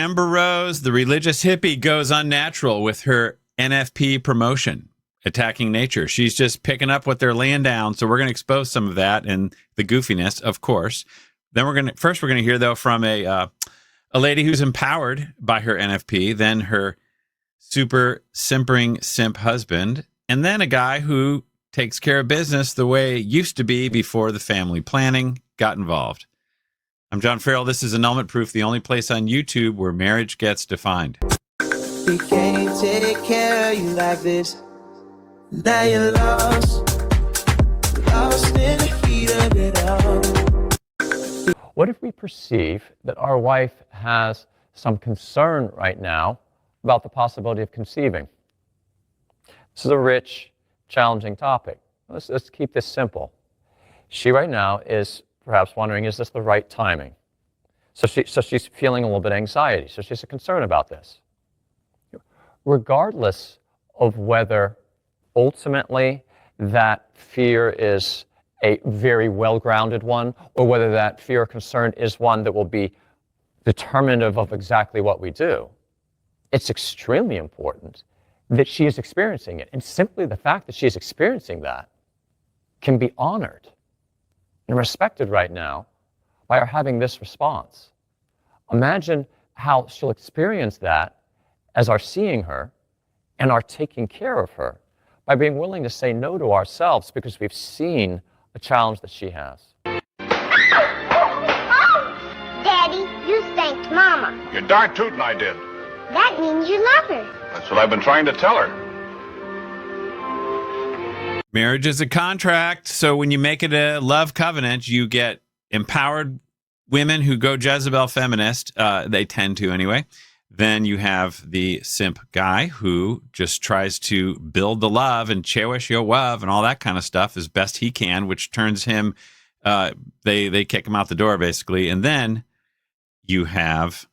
Amber Rose, the religious hippie, goes unnatural with her NFP promotion, attacking nature. She's just picking up what they're laying down. So we're going to expose some of that and the goofiness, of course. Then we're going to hear though from a lady who's empowered by her NFP, then her super simpering simp husband, and then a guy who takes care of business the way it used to be before the family planning got involved. I'm John Farrell. This is Annulment Proof, the only place on YouTube where marriage gets defined. We can't take care of you like this. Now you're lost in the heat of it all. What if we perceive that our wife has some concern right now about the possibility of conceiving? This is a rich, challenging topic. Let's keep this simple. She right now is perhaps wondering, is this the right timing? So she's feeling a little bit of anxiety. So she's concerned about this. Regardless of whether ultimately that fear is a very well-grounded one, or whether that fear or concern is one that will be determinative of exactly what we do, it's extremely important that she is experiencing it. And simply the fact that she is experiencing that can be honored and respected right now by our having this response. Imagine how she'll experience that as our seeing her and our taking care of her by being willing to say no to ourselves because we've seen a challenge that she has. Daddy, you spanked Mama. You're darn tootin' I did. That means you love her. That's what I've been trying to tell her. Marriage is a contract, so when you make it a love covenant, you get empowered women who go Jezebel feminist. They tend to anyway. Then you have the simp guy who just tries to build the love and cherish your love and all that kind of stuff as best he can, which turns him, they kick him out the door basically. And then you have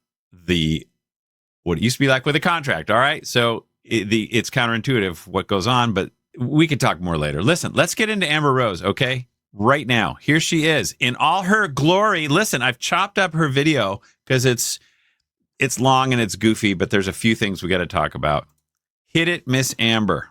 what it used to be like with a contract. All right. So it's counterintuitive what goes on, but we could talk more later. Listen, let's get into Amber Rose. Okay. Right now, here she is in all her glory. Listen, I've chopped up her video because it's long and it's goofy, but there's a few things we got to talk about. Hit it, Miss Amber.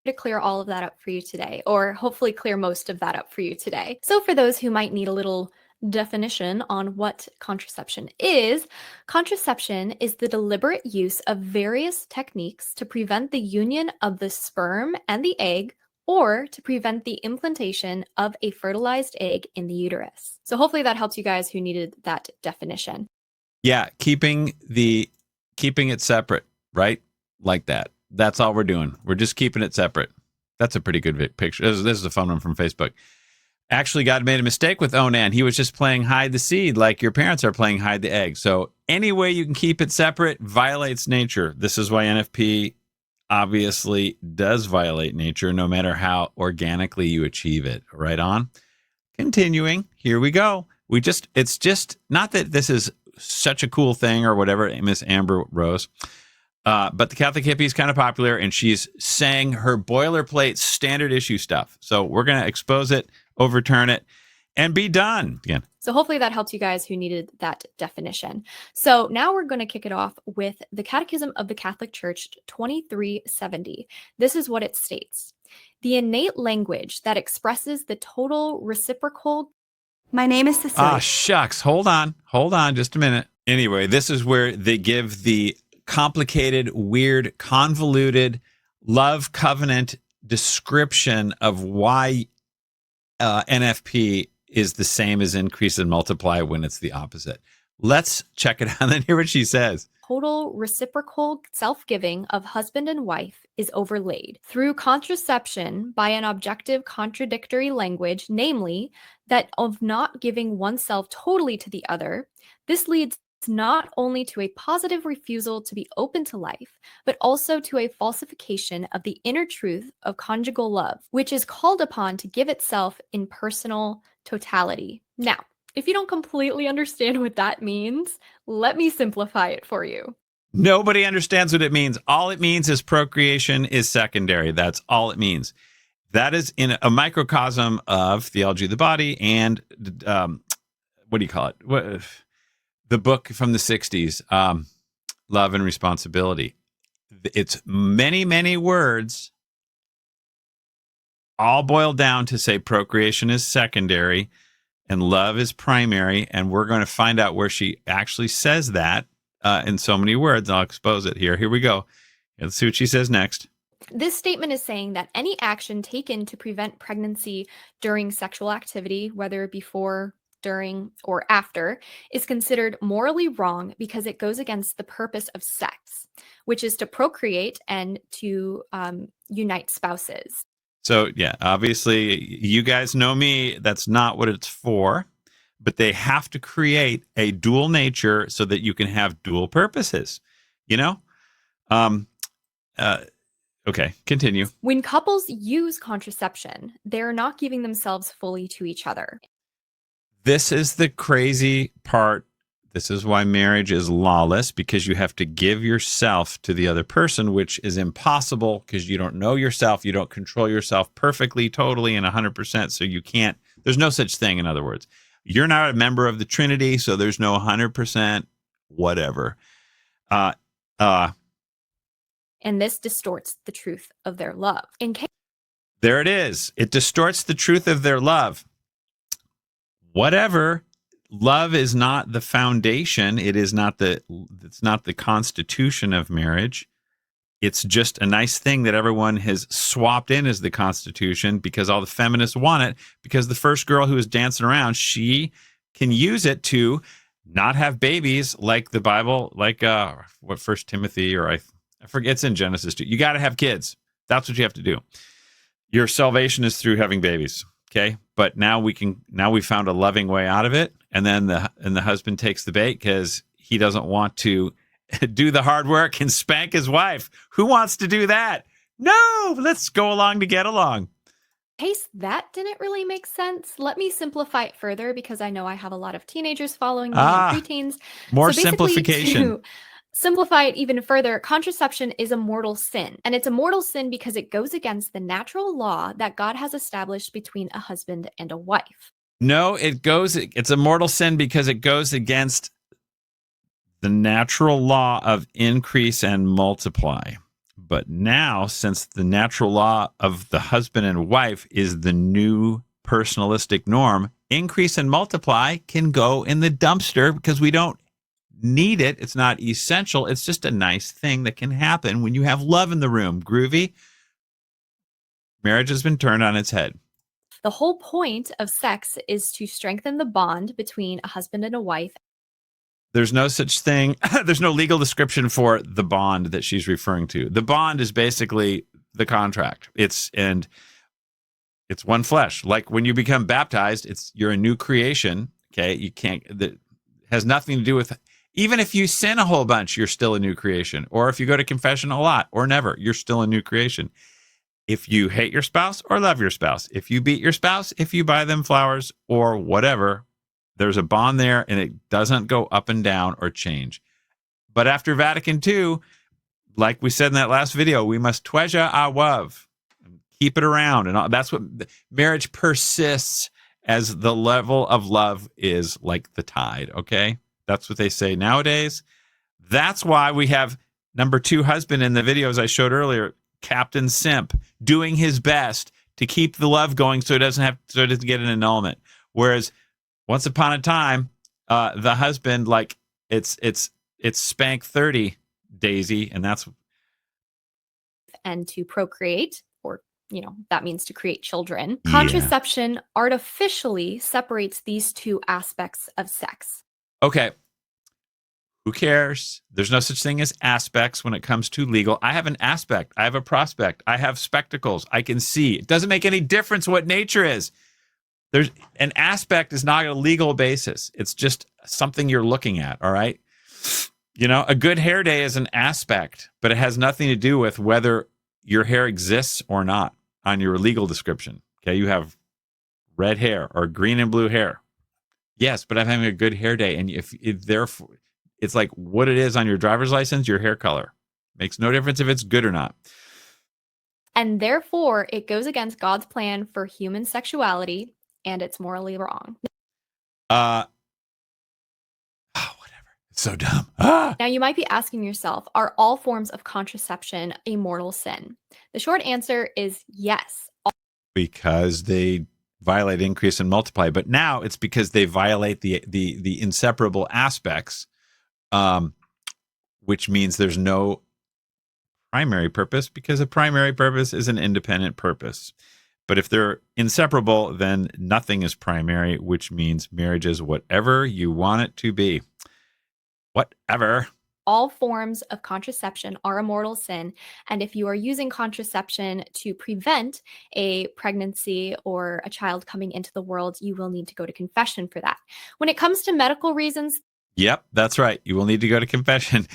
To clear all of that up for you today, or hopefully clear most of that up for you today. So for those who might need a little definition on what contraception is the deliberate use of various techniques to prevent the union of the sperm and the egg, or to prevent the implantation of a fertilized egg in the uterus. So hopefully that helps you guys who needed that definition. Yeah, keeping it separate, right? Like that. That's all we're doing. We're just keeping it separate. That's a pretty good picture. This is a fun one from Facebook. Actually, God made a mistake with Onan. He was just playing hide the seed like your parents are playing hide the egg. So any way you can keep it separate violates nature. This is why NFP obviously does violate nature, no matter how organically you achieve it. Right on. Continuing, here we go. It's just not that this is such a cool thing or whatever, Miss Amber Rose. But the Catholic hippie is kind of popular, and she's saying her boilerplate standard issue stuff. So we're going to expose it, overturn it, and be done. Again. So hopefully that helps you guys who needed that definition. So now we're going to kick it off with the Catechism of the Catholic Church 2370. This is what it states. The innate language that expresses the total reciprocal. My name is Cecilia. Ah, shucks. Hold on just a minute. Anyway, this is where they give the complicated, weird, convoluted love covenant description of why NFP is the same as increase and multiply when it's the opposite. Let's check it out and then hear what she says. Total reciprocal self-giving of husband and wife is overlaid through contraception by an objective contradictory language, namely that of not giving oneself totally to the other. This leads not only to a positive refusal to be open to life, but also to a falsification of the inner truth of conjugal love, which is called upon to give itself in personal totality. Now, if you don't completely understand what that means, let me simplify it for you. Nobody understands what it means. All it means is procreation is secondary. That's all it means. That is in a microcosm of theology of the body and what do you call it? The book from the 60s. love and responsibility. It's many, many words all boiled down to say procreation is secondary and love is primary. And we're going to find out where she actually says that in so many words. I'll expose it here. Here we go. Let's see what she says next. This statement is saying that any action taken to prevent pregnancy during sexual activity, whether before, during, or after, is considered morally wrong because it goes against the purpose of sex, which is to procreate and to unite spouses. So, yeah, obviously, you guys know me. That's not what it's for. But they have to create a dual nature so that you can have dual purposes, you know? Okay, continue. When couples use contraception, they're not giving themselves fully to each other. This is the crazy part. This is why marriage is lawless, because you have to give yourself to the other person, which is impossible because you don't know yourself. You don't control yourself perfectly, totally, and 100%. So you can't, there's no such thing, in other words. You're not a member of the Trinity, so there's no 100% whatever. And this distorts the truth of their love. There it is. It distorts the truth of their love. Whatever. Love is not the foundation. It's not the constitution of marriage. It's just a nice thing that everyone has swapped in as the Constitution because all the feminists want it, because the first girl who was dancing around, she can use it to not have babies like the Bible, like what First Timothy, or I forget, it's in Genesis 2. You got to have kids. That's what you have to do. Your salvation is through having babies. Okay. But now we found a loving way out of it. And then the husband takes the bait because he doesn't want to do the hard work and spank his wife. Who wants to do that? No, let's go along to get along. In case that didn't really make sense, let me simplify it further because I know I have a lot of teenagers following me and preteens. More so simplification. To simplify it even further, contraception is a mortal sin. And it's a mortal sin because it goes against the natural law that God has established between a husband and a wife. No, it's a mortal sin because it goes against the natural law of increase and multiply. But now, since the natural law of the husband and wife is the new personalistic norm, increase and multiply can go in the dumpster because we don't need it. It's not essential. It's just a nice thing that can happen when you have love in the room. Groovy. Marriage has been turned on its head. The whole point of sex is to strengthen the bond between a husband and a wife. There's no such thing. There's no legal description for the bond that she's referring to. The bond is basically the contract. It's one flesh. Like when you become baptized, you're a new creation. Okay. That has nothing to do with, even if you sin a whole bunch, you're still a new creation. Or if you go to confession a lot or never, you're still a new creation. If you hate your spouse or love your spouse, if you beat your spouse, if you buy them flowers or whatever, there's a bond there and it doesn't go up and down or change. But after Vatican II, like we said in that last video, we must treasure our love, keep it around. And that's what marriage persists as the level of love is like the tide. Okay. That's what they say nowadays. That's why we have number 2 husband in the videos I showed earlier, Captain Simp, doing his best to keep the love going so it doesn't get an annulment. Whereas once upon a time, the husband, like it's spank 30, Daisy, and that's and to procreate, or that means to create children. Yeah. Contraception artificially separates these two aspects of sex. Okay. Who cares? There's no such thing as aspects when it comes to legal. I have an aspect. I have a prospect. I have spectacles. I can see. It doesn't make any difference what nature is. There's an aspect is not a legal basis. It's just something you're looking at. All right. A good hair day is an aspect, but it has nothing to do with whether your hair exists or not on your legal description. Okay. You have red hair or green and blue hair. Yes, but I'm having a good hair day. And if therefore, it's like what it is on your driver's license, your hair color. Makes no difference if it's good or not. And therefore, it goes against God's plan for human and it's morally wrong. Whatever. So dumb. Ah! Now, you might be asking yourself, are all forms of contraception a mortal sin? The short answer is yes. Because they violate increase and multiply. But now it's because they violate the inseparable aspects, which means there's no primary purpose, because a primary purpose is an independent purpose. But if they're inseparable, then nothing is primary, which means marriage is whatever you want it to be. Whatever. All forms of contraception are a mortal sin. And if you are using contraception to prevent a pregnancy or a child coming into the world, you will need to go to confession for that. When it comes to medical reasons, Yep, that's right. You will need to go to confession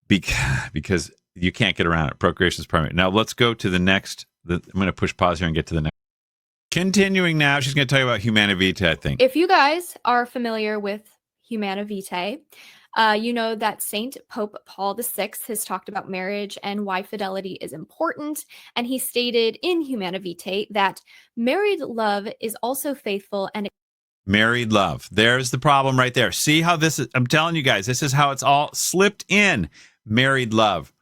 because you can't get around it. Procreation is primary. Now let's go to the next. I'm going to push pause here and get to the next. Continuing now, she's going to tell you about Humana Vitae, I think. if you guys are familiar with Humana Vitae, you know that Saint Pope Paul VI has talked about marriage and why fidelity is important. And he stated in Humana Vitae that married love is also faithful and Married love. There's the problem right there. See how this is? I'm telling you guys, this is how it's all slipped in. Married love.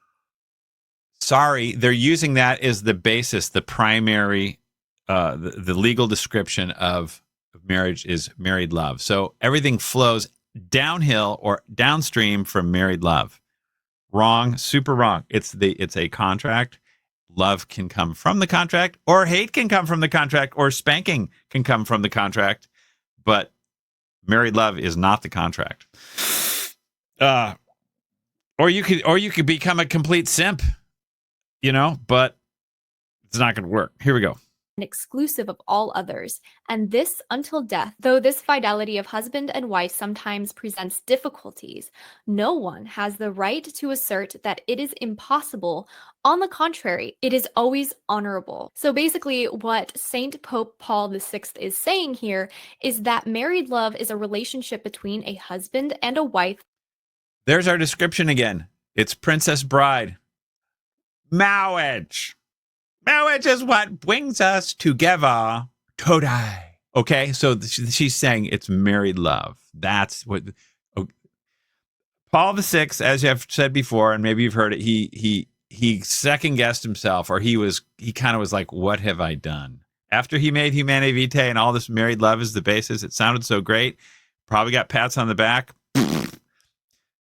Sorry, they're using that as the basis, the primary, the legal description of marriage is married love. So everything flows downhill or downstream from married love. Wrong, super wrong. It's a contract. Love can come from the contract, or hate can come from the contract, or spanking can come from the contract. But married love is not the contract. Or you could become a complete simp, but it's not going to work. Here we go. exclusive of all others, and this until death. Though this fidelity of husband and wife sometimes presents difficulties, no one has the right to assert that it is impossible. On the contrary, it is always honorable. So basically, what Saint Pope Paul VI is saying here is that married love is a relationship between a husband and a wife. There's our description again. It's Princess Bride. Marriage. Marriage is what brings us together to die. Okay, so she's saying it's married love. That's what Paul VI, as I've said before, and maybe you've heard it. He second guessed himself, or he kind of was like, "What have I done?" After he made Humanae Vitae and all this married love is the basis. It sounded so great. Probably got pats on the back.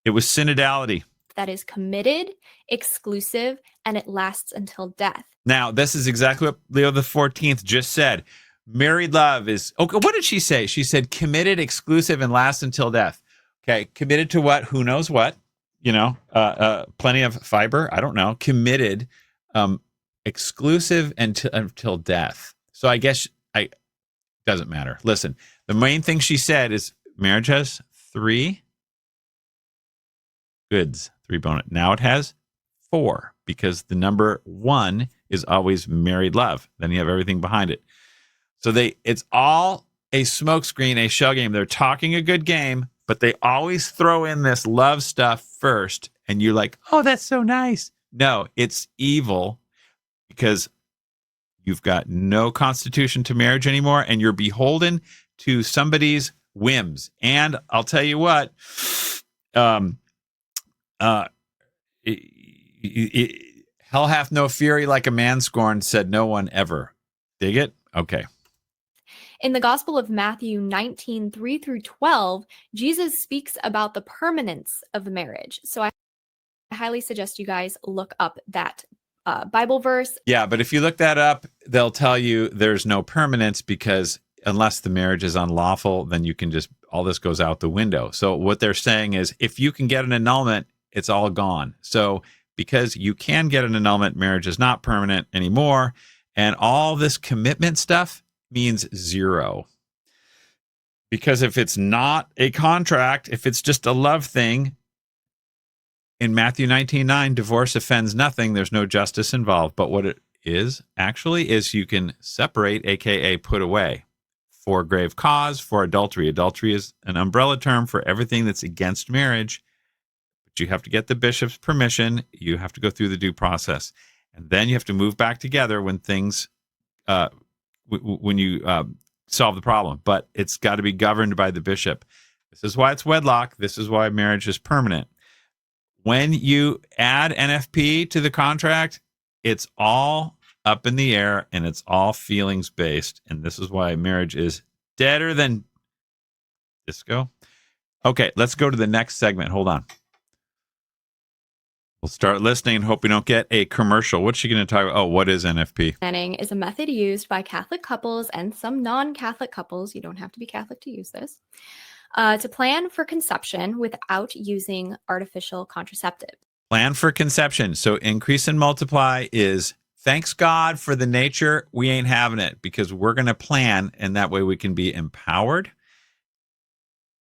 It was synodality. That is committed, exclusive, and it lasts until death. Now, this is exactly what Leo the 14th just said. Married love is, okay, what did she say? She said committed, exclusive, and lasts until death. Okay, committed to what? Who knows what? Plenty of fiber. I don't know. Committed, exclusive until death. So I guess doesn't matter. Listen, the main thing she said is marriage has 3 goods, 3 bonus. Now it has 4 because the number 1 is always married love. Then you have everything behind it. So it's all a smokescreen, a shell game. They're talking a good game, but they always throw in this love stuff first. And you're like, oh, that's so nice. No, it's evil because you've got no constitution to marriage anymore, and you're beholden to somebody's whims. And I'll tell you what, hell hath no fury like a man scorned, said no one ever. Dig it? Okay. In the Gospel of Matthew 19, 3 through 12, Jesus speaks about the permanence of marriage. So I highly suggest you guys look up that Bible verse. Yeah, but if you look that up, they'll tell you there's no permanence because unless the marriage is unlawful, then you can just, all this goes out the window. So what they're saying is if you can get an annulment, it's all gone. So because you can get an annulment, marriage is not permanent anymore. And all this commitment stuff means 0. Because if it's not a contract, if it's just a love thing, in Matthew 19:9, divorce offends nothing. There's no justice involved. But what it is actually is you can separate, aka put away, for grave cause, for adultery. Adultery is an umbrella term for everything that's against marriage. But you have to get the bishop's permission. You have to go through the due process. And then you have to move back together when things, when you solve the problem. But it's got to be governed by the bishop. This is why it's wedlock. This is why marriage is permanent. When you add NFP to the contract, it's all up in the air and it's all feelings based. And this is why marriage is deader than disco. Okay, let's go to the next segment. Hold on. We'll start listening and hope we don't get a commercial. What's she going to talk about? Oh, what is NFP? Planning is a method used by Catholic couples and some non-Catholic couples, you don't have to be Catholic to use this, to plan for conception without using artificial contraceptives. Plan for conception. So increase and multiply is thanks God for the nature. We ain't having it because we're going to plan, and that way we can be empowered.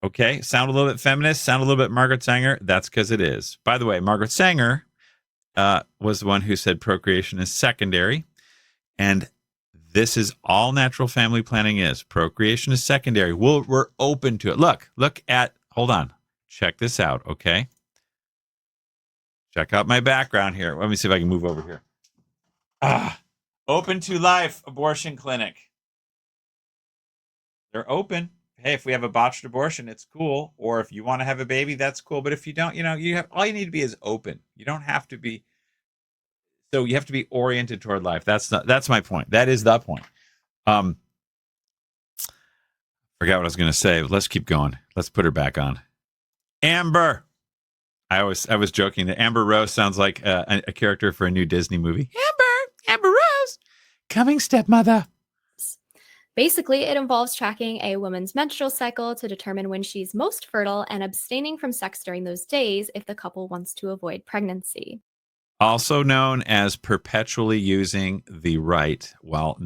Okay, sound a little bit feminist, sound a little bit Margaret Sanger. That's because it is. By the way, Margaret Sanger was the one who said procreation is secondary. And this is all natural family planning is. Procreation is secondary. We're open to it. Hold on. Check this out, okay? Check out my background here. Let me see if I can move over here. Open to life abortion clinic. They're open. Hey, if we have a botched abortion, it's cool. Or if you want to have a baby, that's cool. But if you don't, you have all you need to be is open. You don't have to be. So you have to be oriented toward life. That's my point. That is the point. Forgot what I was going to say. Let's keep going. Let's put her back on. Amber. I was joking that Amber Rose sounds like a character for a new Disney movie. Amber Rose, coming stepmother. Basically, it involves tracking a woman's menstrual cycle to determine when she's most fertile and abstaining from sex during those days if the couple wants to avoid pregnancy. Also known as perpetually using the right while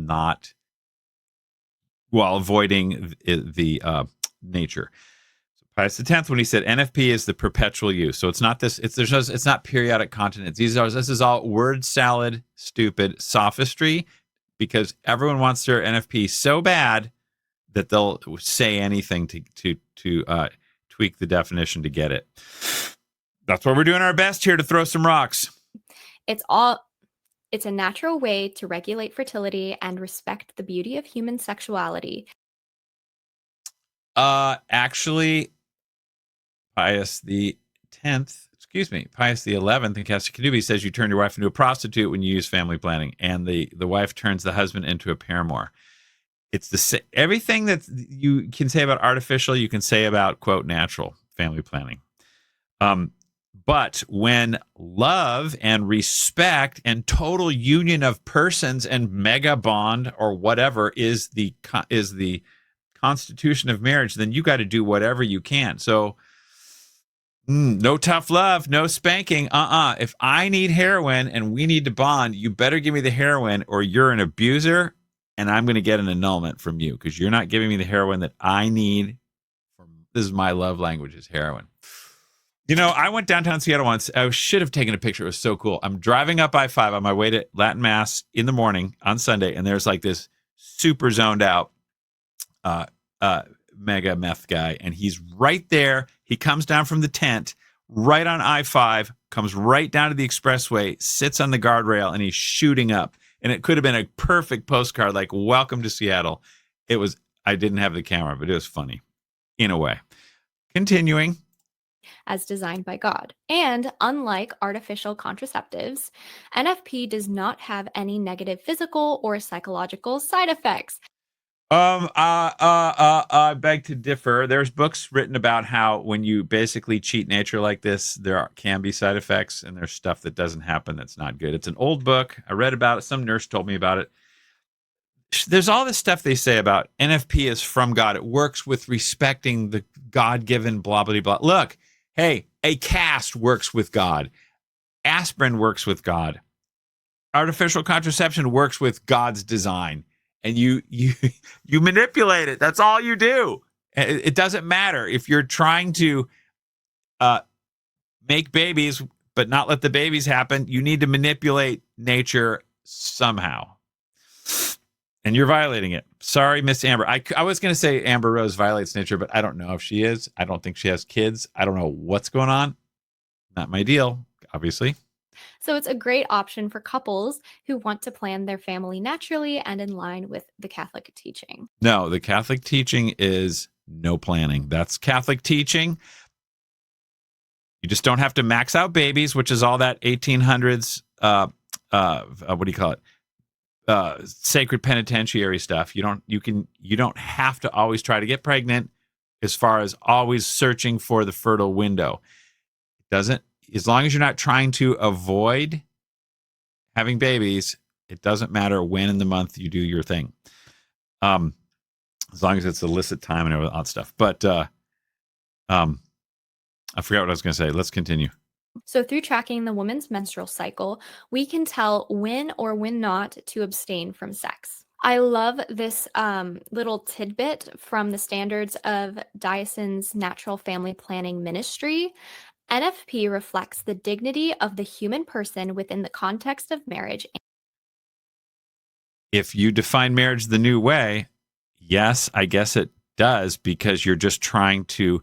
avoiding the nature. So Pius X, when he said NFP is the perpetual use, so it's not this. It's not periodic continence. This is all word salad, stupid sophistry. Because everyone wants their NFP so bad that they'll say anything to tweak the definition to get it. That's why we're doing our best here to throw some rocks. It's a natural way to regulate fertility and respect the beauty of human sexuality. Actually, Pius the 10th. Pius the 11th in Castor says you turn your wife into a prostitute when you use family planning, and the wife turns the husband into a paramour. It's everything that you can say about artificial, you can say about, quote, natural family planning. But when love and respect and total union of persons and mega bond or whatever is the constitution of marriage, then you got to do whatever you can. So no tough love, no spanking. If I need heroin and we need to bond, you better give me the heroin or you're an abuser and I'm going to get an annulment from you because you're not giving me the heroin that I need. This is my love language is heroin. I went downtown Seattle once. I should have taken a picture. It was so cool. I'm driving up I-5 on my way to Latin Mass in the morning on Sunday, and there's like this super zoned out mega meth guy, and he's right there. He comes down from the tent right on I-5, comes right down to the expressway, sits on the guardrail, and he's shooting up. And it could have been a perfect postcard, like "Welcome to Seattle." I didn't have the camera, but it was funny in a way. Continuing. As designed by God. And unlike artificial contraceptives, NFP does not have any negative physical or psychological side effects. I beg to differ. There's books written about how when you basically cheat nature like this, can be side effects, and there's stuff that doesn't happen that's not good. It's an old book. I read about it. Some nurse told me about it. There's all this stuff they say about NFP is from God. It works with respecting the God-given blah, blah, blah. Look, hey, a cast works with God. Aspirin works with God. Artificial contraception works with God's design. And you manipulate it. That's all you do. It doesn't matter if you're trying to make babies, but not let the babies happen. You need to manipulate nature somehow. And you're violating it. Sorry, Miss Amber. I was going to say Amber Rose violates nature, but I don't know if she is. I don't think she has kids. I don't know what's going on. Not my deal, obviously. So it's a great option for couples who want to plan their family naturally and in line with the Catholic teaching. No, the Catholic teaching is no planning. That's Catholic teaching. You just don't have to max out babies, which is all that 1800s, what do you call it? Sacred penitentiary stuff. You don't have to always try to get pregnant, as far as always searching for the fertile window. As long as you're not trying to avoid having babies, it doesn't matter when in the month you do your thing. As long as it's illicit time and all that stuff. But I forgot what I was going to say. Let's continue. So through tracking the woman's menstrual cycle, we can tell when or when not to abstain from sex. I love this little tidbit from the Standards of Diocesan's Natural Family Planning Ministry. NFP reflects the dignity of the human person within the context of marriage. If you define marriage the new way, yes, I guess it does, because you're just trying to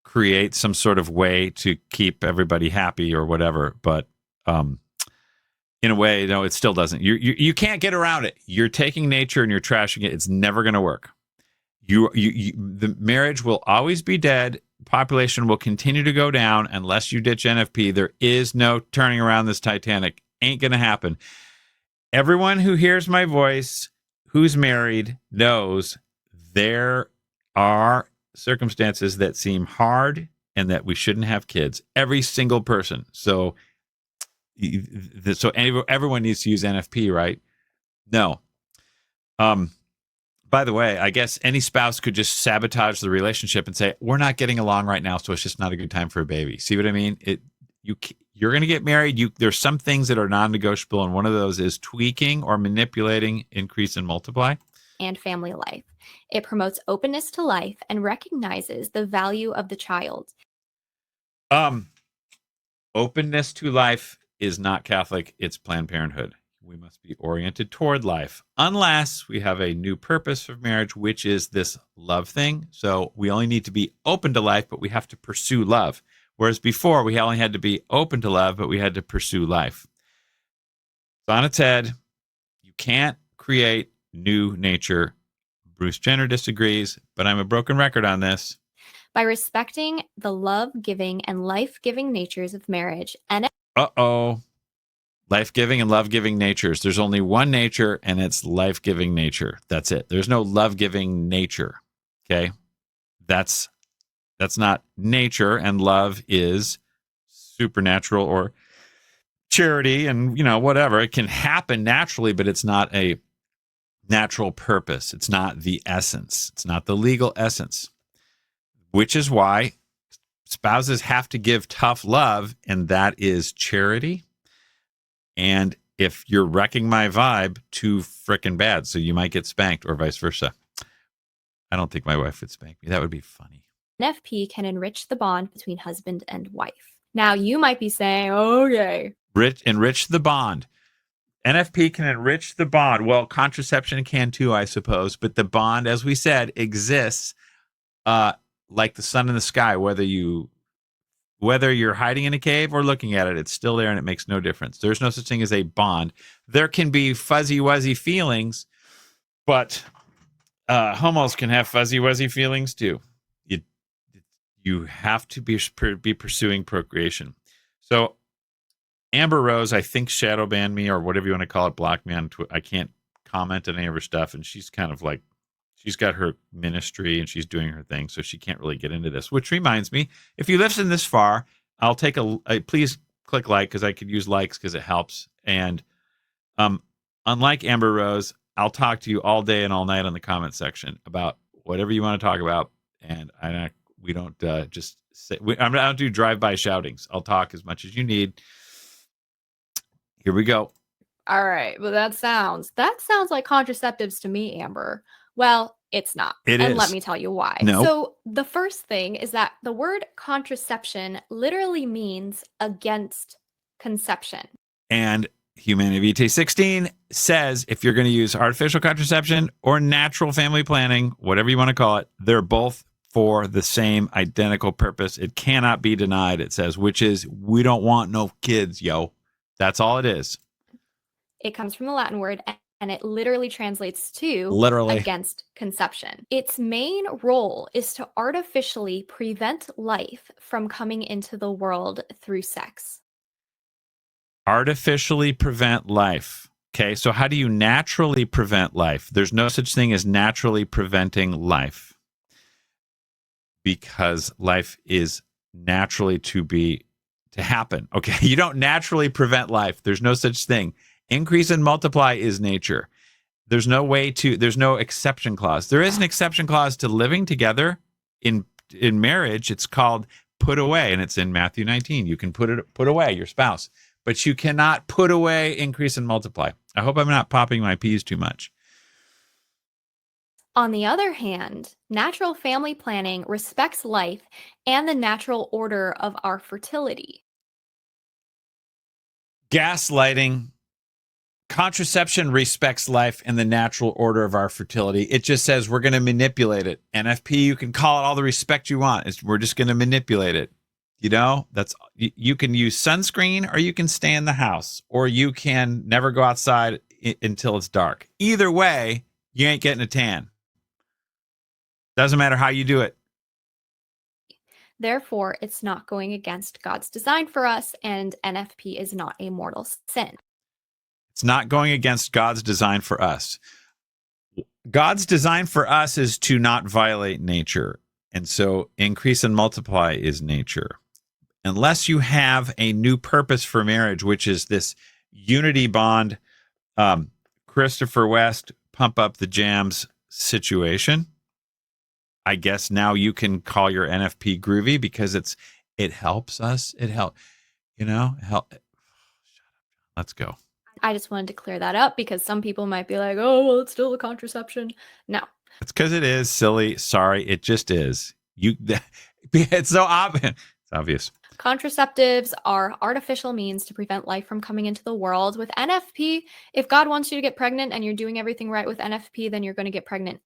create some sort of way to keep everybody happy or whatever. But in a way, no, it still doesn't. You can't get around it. You're taking nature and you're trashing it. It's never going to work. The marriage will always be dead. Population will continue to go down unless you ditch NFP. There is no turning around this Titanic. Ain't going to happen. Everyone who hears my voice, who's married, knows there are circumstances that seem hard and that we shouldn't have kids. Every single person. So everyone needs to use NFP, right? No. By the way, I guess any spouse could just sabotage the relationship and say, we're not getting along right now, so it's just not a good time for a baby. See what I mean? You're going to get married. There's some things that are non-negotiable, and one of those is tweaking or manipulating increase and multiply. And family life. It promotes openness to life and recognizes the value of the child. Openness to life is not Catholic. It's Planned Parenthood. We must be oriented toward life, unless we have a new purpose for marriage, which is this love thing. So we only need to be open to life, but we have to pursue love. Whereas before, we only had to be open to love, but we had to pursue life. It's on its head. You can't create new nature. Bruce Jenner disagrees, but I'm a broken record on this. By respecting the love-giving and life-giving natures of marriage and life-giving and love-giving natures. There's only one nature, and it's life-giving nature. That's it. There's no love-giving nature. Okay? That's not nature, and love is supernatural or charity and, whatever. It can happen naturally, but it's not a natural purpose. It's not the essence. It's not the legal essence, which is why spouses have to give tough love, and that is charity. And if you're wrecking my vibe, too frickin' bad. So you might get spanked or vice versa. I don't think my wife would spank me. That would be funny. NFP can enrich the bond between husband and wife. Now you might be saying, okay. Enrich the bond. NFP can enrich the bond. Well, contraception can too, I suppose. But the bond, as we said, exists like the sun in the sky, whether you're hiding in a cave or looking at it, it's still there and it makes no difference. There's no such thing as a bond. There can be fuzzy-wuzzy feelings, but homos can have fuzzy-wuzzy feelings too. You have to be pursuing procreation. So Amber Rose, I think, shadow banned me or whatever you want to call it, blocked me on Twitter. I can't comment on any of her stuff, and she's kind of like, she's got her ministry and she's doing her thing, so she can't really get into this. Which reminds me, if you listen this far, I'll take please click like, because I could use likes because it helps. And unlike Amber Rose, I'll talk to you all day and all night on the comment section about whatever you want to talk about. And we don't just say, I don't do drive-by shoutings. I'll talk as much as you need. Here we go. All right, well, that sounds like contraceptives to me, Amber. Well, it's not. And let me tell you why. No. So the first thing is that the word contraception literally means against conception. And Humanity Vitae 16 says if you're going to use artificial contraception or natural family planning, whatever you want to call it, they're both for the same identical purpose. It cannot be denied, it says, which is we don't want no kids, yo. That's all it is. It comes from the Latin word and it literally translates to Literally. against conception. Its main role is to artificially prevent life from coming into the world through sex. Artificially prevent life. Okay, so how do you naturally prevent life? There's no such thing as naturally preventing life, because life is naturally to happen. Okay, you don't naturally prevent life. There's no such thing. Increase and multiply is nature. There's no exception clause. There is an exception clause to living together in marriage. It's called put away, and it's in Matthew 19. You can put away your spouse, but you cannot put away increase and multiply. I hope I'm not popping my peas too much. On the other hand, natural family planning respects life and the natural order of our fertility. Gaslighting. Contraception respects life and the natural order of our fertility. It just says we're going to manipulate it. NFP, you can call it all the respect you want. We're just going to manipulate it. You know, you can use sunscreen, or you can stay in the house, or you can never go outside until it's dark. Either way, you ain't getting a tan. Doesn't matter how you do it. Therefore, it's not going against God's design for us, and NFP is not a mortal sin. It's not going against God's design for us. God's design for us is to not violate nature. And so increase and multiply is nature. Unless you have a new purpose for marriage, which is this unity bond, Christopher West, pump up the jams situation, I guess now you can call your NFP groovy, because it helps us. It help. Let's go. I just wanted to clear that up, because some people might be like, oh, well, it's still a contraception. No. It's because it is silly. Sorry, it just is. It's so obvious. It's obvious. Contraceptives are artificial means to prevent life from coming into the world. With NFP, if God wants you to get pregnant and you're doing everything right with NFP, then you're going to get pregnant.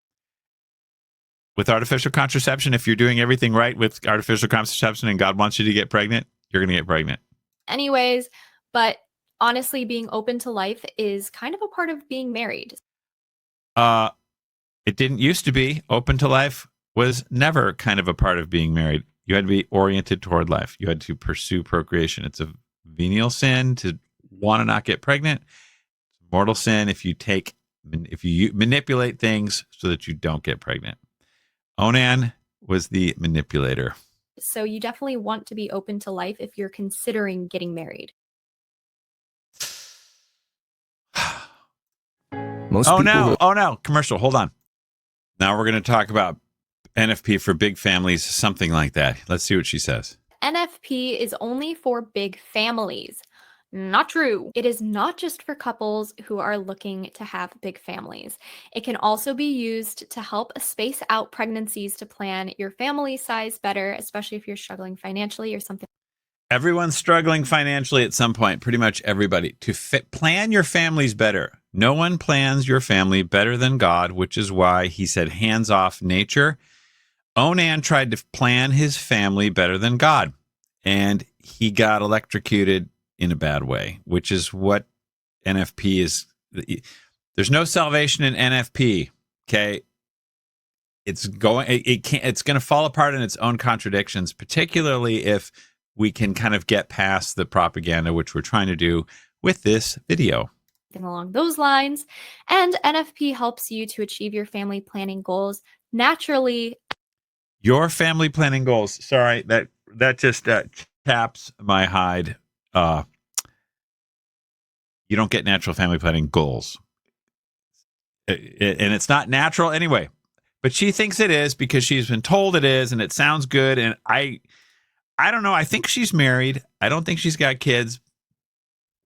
With artificial contraception, if you're doing everything right with artificial contraception and God wants you to get pregnant, you're going to get pregnant. Anyways, but honestly, being open to life is kind of a part of being married. It didn't used to be. Open to life was never kind of a part of being married. You had to be oriented toward life. You had to pursue procreation. It's a venial sin to want to not get pregnant. It's a mortal sin if you manipulate things so that you don't get pregnant. Onan was the manipulator. So you definitely want to be open to life if you're considering getting married. Oh no, commercial. Hold on. Now we're going to talk about NFP for big families, something like that. Let's see what she says. NFP is only for big families. Not true. It is not just for couples who are looking to have big families. It can also be used to help space out pregnancies to plan your family size better, especially if you're struggling financially or something. Everyone's struggling financially at some point, pretty much everybody. To plan your families better. No one plans your family better than God, which is why he said hands off nature. Onan tried to plan his family better than God, and he got electrocuted in a bad way, which is what NFP is. There's no salvation in NFP. Okay. It's going to fall apart in its own contradictions, particularly if we can kind of get past the propaganda, which we're trying to do with this video. Along those lines. And NFP helps you to achieve your family planning goals naturally. Your family planning goals. Sorry, that just taps my hide. You don't get natural family planning goals. And it's not natural anyway. But she thinks it is because she's been told it is, and it sounds good. And I don't know. I think she's married. I don't think she's got kids.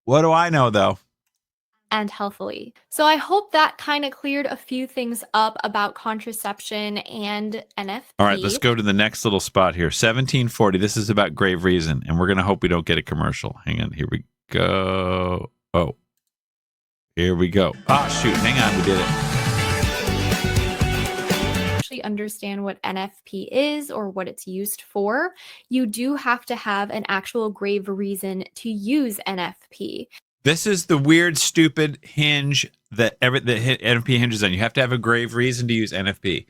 What do I know, though? And healthily. So I hope that kind of cleared a few things up about contraception and NFP. All right, let's go to the next little spot here. 1740. This is about grave reason, and we're going to hope we don't get a commercial. Hang on. Here we go. Oh, here we go. Ah, shoot. Hang on. We did it. Actually understand what NFP is or what it's used for, you do have to have an actual grave reason to use NFP. This is the weird, stupid hinge that NFP hinges on. You have to have a grave reason to use NFP.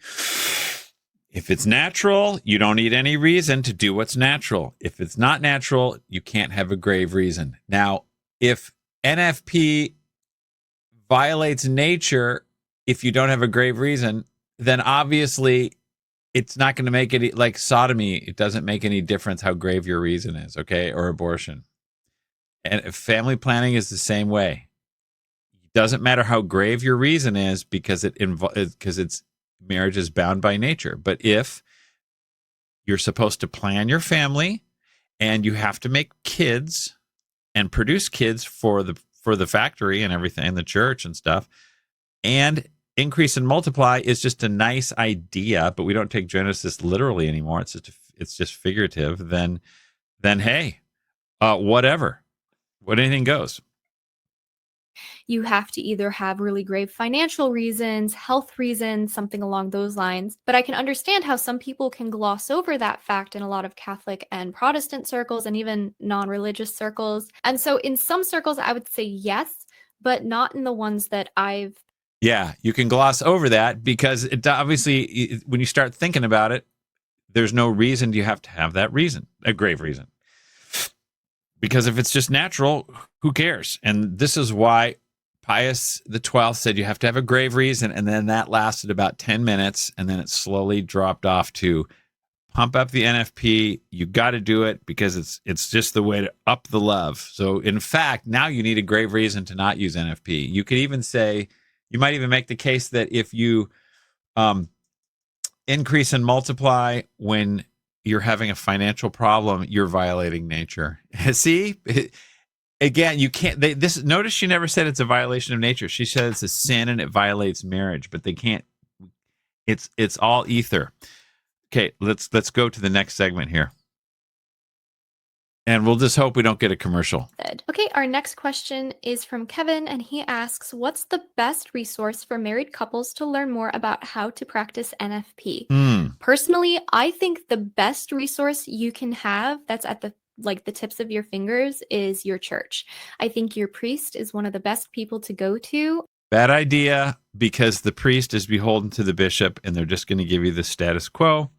If it's natural, you don't need any reason to do what's natural. If it's not natural, you can't have a grave reason. Now, if NFP violates nature, if you don't have a grave reason, then obviously it's not going to make it like sodomy. It doesn't make any difference how grave your reason is, okay? Or abortion. And family planning is the same way. It doesn't matter how grave your reason is because it's marriage is bound by nature. But if you're supposed to plan your family and you have to make kids and produce kids for the factory and everything, the church and stuff, and increase and multiply is just a nice idea, but we don't take Genesis literally anymore. It's just figurative. Then hey, whatever. Anything goes. You have to either have really grave financial reasons, health reasons, something along those lines. But I can understand how some people can gloss over that fact in a lot of Catholic and Protestant circles and even non-religious circles. And so in some circles, I would say yes, but not in the ones that I've. Yeah, you can gloss over that because it obviously, when you start thinking about it, there's no reason you have to have that reason, a grave reason. Because if it's just natural, who cares? And this is why Pius XII said you have to have a grave reason, and then that lasted about 10 minutes, and then it slowly dropped off to pump up the NFP. You got to do it because it's just the way to up the love. So in fact, now you need a grave reason to not use NFP. You could even say, you might even make the case that if you increase and multiply when you're having a financial problem, you're violating nature. See? Again, you can't. Notice she never said it's a violation of nature. She said it's a sin and it violates marriage, but they can't. It's all ether. Okay, let's go to the next segment here. And we'll just hope we don't get a commercial. Okay, our next question is from Kevin, and he asks, what's the best resource for married couples to learn more about how to practice NFP? Personally, I think the best resource you can have that's at the tips of your fingers is your church. I think your priest is one of the best people to go to. Bad idea, because the priest is beholden to the bishop, and they're just going to give you the status quo.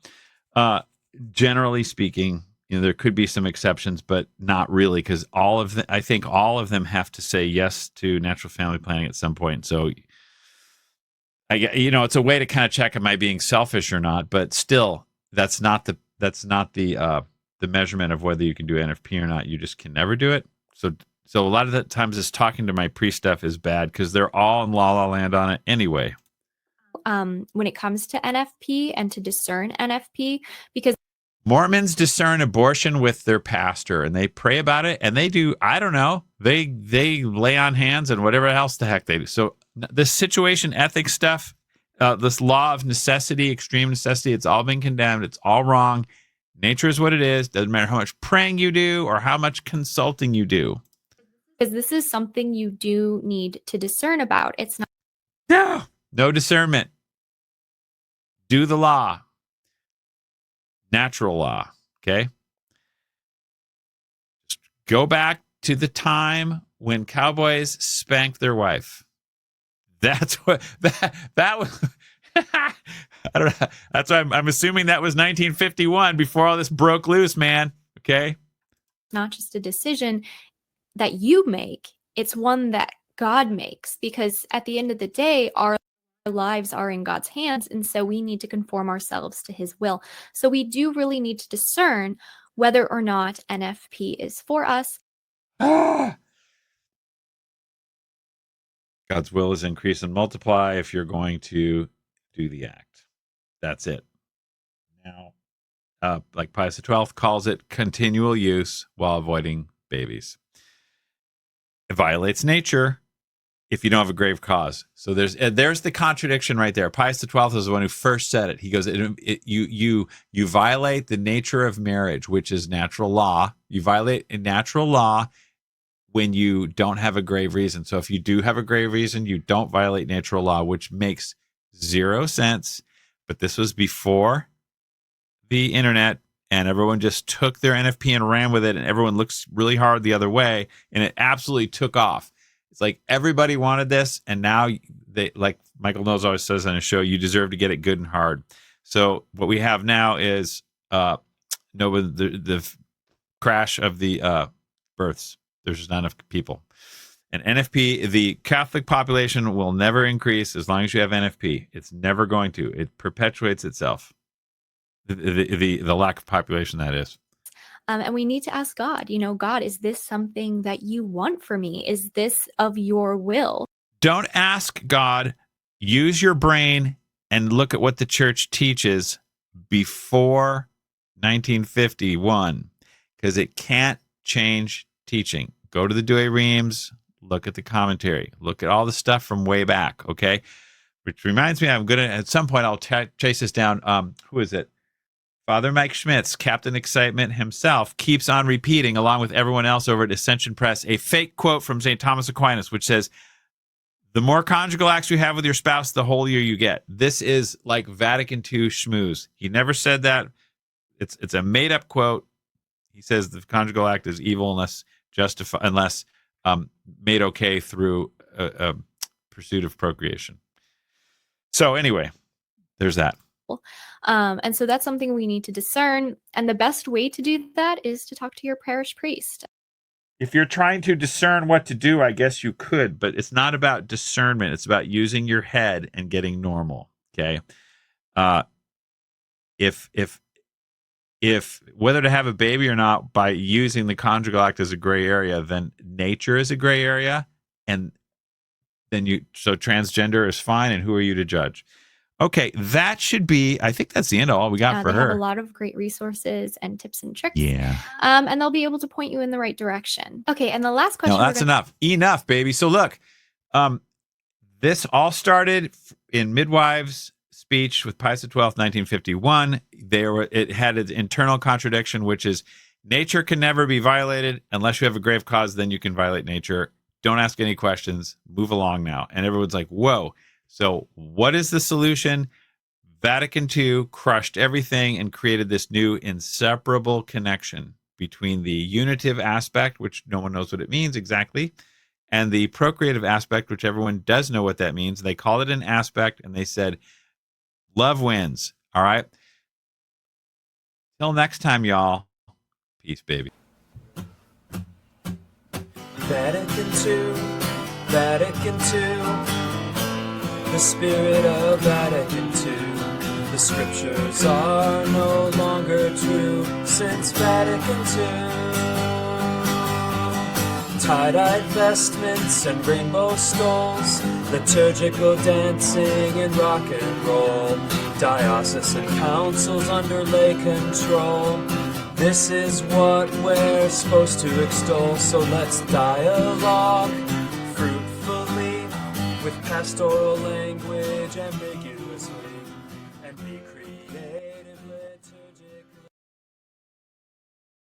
Generally speaking, there could be some exceptions, but not really, because I think all of them have to say yes to natural family planning at some point. So, it's a way to kind of check, am I being selfish or not? But still, that's not the measurement of whether you can do NFP or not. You just can never do it. So a lot of the times, this talking to my priest stuff is bad because they're all in la land on it anyway. When it comes to NFP and to discern NFP, because Mormons discern abortion with their pastor, and they pray about it, and they do, I don't know, they lay on hands and whatever else the heck they do. So the situation ethics stuff, this law of necessity, extreme necessity, it's all been condemned. It's all wrong. Nature is what it is. Doesn't matter how much praying you do or how much consulting you do. Because this is something you do need to discern about. It's not. No discernment. Do the law. Natural law, okay? Just go back to the time when cowboys spanked their wife. That's what that was. I don't know. That's why I'm assuming that was 1951 before all this broke loose, man. Okay? Not just a decision that you make, it's one that God makes, because at the end of the day, our lives are in God's hands, and so we need to conform ourselves to his will. So we do really need to discern whether or not NFP is for us. God's will is increase and multiply if you're going to do the act. That's it. Now, like Pius XII calls it, continual use while avoiding babies. It violates nature if you don't have a grave cause. So there's the contradiction right there. Pius XII is the one who first said it. He goes, you violate the nature of marriage, which is natural law. You violate a natural law when you don't have a grave reason. So if you do have a grave reason, you don't violate natural law, which makes zero sense. But this was before the internet, and everyone just took their NFP and ran with it, and everyone looks really hard the other way, and it absolutely took off. It's like everybody wanted this, and now they, like Michael Knowles always says on his show, you deserve to get it good and hard. So what we have now is the crash of the births. There's just not enough people. And NFP, the Catholic population will never increase as long as you have NFP. It's never going to. It perpetuates itself. The lack of population, that is. And we need to ask God, God, is this something that you want for me? Is this of your will? Don't ask God. Use your brain and look at what the church teaches before 1951, because it can't change teaching. Go to the Douay Rheims, look at the commentary, look at all the stuff from way back, okay? Which reminds me, I'm going to, at some point, I'll chase this down. Who is it? Father Mike Schmitz, Captain Excitement himself, keeps on repeating, along with everyone else over at Ascension Press, a fake quote from St. Thomas Aquinas, which says, the more conjugal acts you have with your spouse, the holier you get. This is like Vatican II schmooze. He never said that. It's a made-up quote. He says the conjugal act is evil unless made okay through a pursuit of procreation. So anyway, there's that. And so that's something we need to discern. And the best way to do that is to talk to your parish priest. If you're trying to discern what to do, I guess you could, but it's not about discernment. It's about using your head and getting normal. Okay. If whether to have a baby or not by using the conjugal act as a gray area, then nature is a gray area, and then so transgender is fine, and who are you to judge? Okay, that should be, I think that's the end of all we got for they her. have a lot of great resources and tips and tricks. Yeah. And they'll be able to point you in the right direction. Okay, and the last question. No, that's enough. Enough, baby. So look, this all started in Midwives' speech with Pius XII, 1951. It had its internal contradiction, which is nature can never be violated unless you have a grave cause. Then you can violate nature. Don't ask any questions. Move along now. And everyone's like, whoa. So what is the solution? Vatican II crushed everything and created this new inseparable connection between the unitive aspect, which no one knows what it means exactly, and the procreative aspect, which everyone does know what that means. They call it an aspect, and they said, love wins. All right? Till next time, y'all. Peace, baby. Vatican II, Vatican II. The spirit of Vatican II. The scriptures are no longer true since Vatican II. Tie-dyed vestments and rainbow skulls, liturgical dancing and rock and roll, diocesan councils under lay control. This is what we're supposed to extol, so let's dialogue fruitfully with pastoral language ambiguously and be creative.